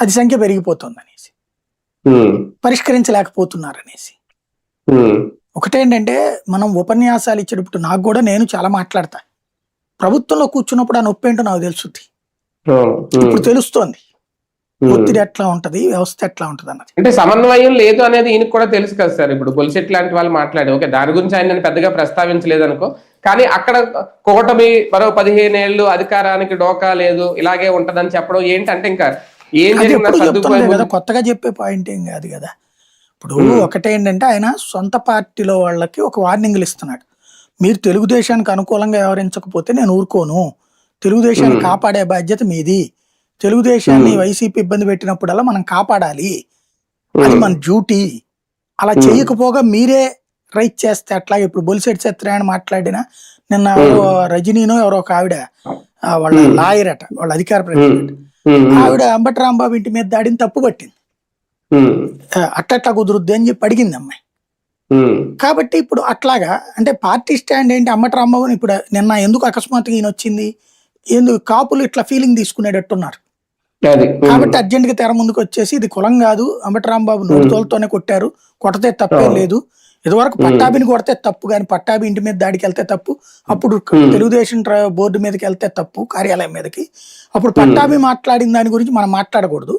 అది సంఖ్య పెరిగిపోతుంది అనేసి, పరిష్కరించలేకపోతున్నారు అనేసి. ఒకటేంటంటే మనం ఉపన్యాసాలు ఇచ్చేటప్పుడు నాకు కూడా నేను చాలా మాట్లాడతా. ప్రభుత్వంలో కూర్చున్నప్పుడు ఆ నొప్పి ఏంటో నాకు తెలుస్తుంది. ఇప్పుడు తెలుస్తోంది ఒత్తిడి ఎట్లా ఉంటది, వ్యవస్థ ఎట్లా ఉంటది అన్నది. అంటే సమన్వయం లేదు అనేది ఈయనకు కూడా తెలుసు కదా సార్. ఇప్పుడు బొలిశెట్టి లాంటి వాళ్ళు మాట్లాడి ఓకే దాని గురించి ఆయన పెద్దగా ప్రస్తావించలేదు అనుకో, కానీ అక్కడ కూటమి మరో 15 ఏళ్ళు అధికారానికి డోకా లేదు ఇలాగే ఉంటదని చెప్పడం ఏంటంటే ఇంకా ఏం జరిగినా కొత్తగా చెప్పే పాయింట్ ఏం కాదు కదా. ఇప్పుడు ఒకటేంటంటే ఆయన సొంత పార్టీలో వాళ్ళకి ఒక వార్నింగ్లు ఇస్తున్నాడు. మీరు తెలుగుదేశానికి అనుకూలంగా వ్యవహరించకపోతే నేను ఊరుకోను, తెలుగుదేశాన్ని కాపాడే బాధ్యత మీది, తెలుగుదేశాన్ని వైసీపీ ఇబ్బంది పెట్టినప్పుడల్లా మనం కాపాడాలి, అది మన డ్యూటీ, అలా చేయకపోగా మీరే రైట్ చేస్తే అట్లాగే. ఇప్పుడు బొలిశెట్టి సత్యనారాయణ మాట్లాడిన నిన్న రజనీనో ఎవరో ఒక ఆవిడ, వాళ్ళ లాయర్ అట, వాళ్ళ అధికార ప్రతినిధి, ఆవిడ అంబటి రాంబాబు ఇంటి మీద దాడిని తప్పు పట్టింది. అట్లా కుదురుద్ది అని చెప్పి అడిగింది అమ్మాయి. కాబట్టి ఇప్పుడు అట్లాగా అంటే పార్టీ స్టాండ్ ఏంటి, అంబటి రాంబాబుని ఇప్పుడు నిన్న ఎందుకు అకస్మాత్తుగా ఈయన వచ్చింది, ఎందుకు కాపులు ఇట్లా ఫీలింగ్ తీసుకునేటట్టున్నారు. కాబట్టి అర్జెంట్ గా తెర ముందుకు వచ్చేసి ఇది కులం కాదు, అంబటి రాంబాబు నోటుతోలతోనే కొట్టారు, కొట్టతే తప్పేం లేదు, ఇదివరకు పట్టాభిని కొడితే తప్పు కానీ పట్టాభి ఇంటి మీద దాడికి వెళ్తే తప్పు, అప్పుడు తెలుగుదేశం బోర్డు మీదకి వెళ్తే తప్పు కార్యాలయం మీదకి, అప్పుడు పట్టాభి మాట్లాడిన దాని గురించి మనం మాట్లాడకూడదు,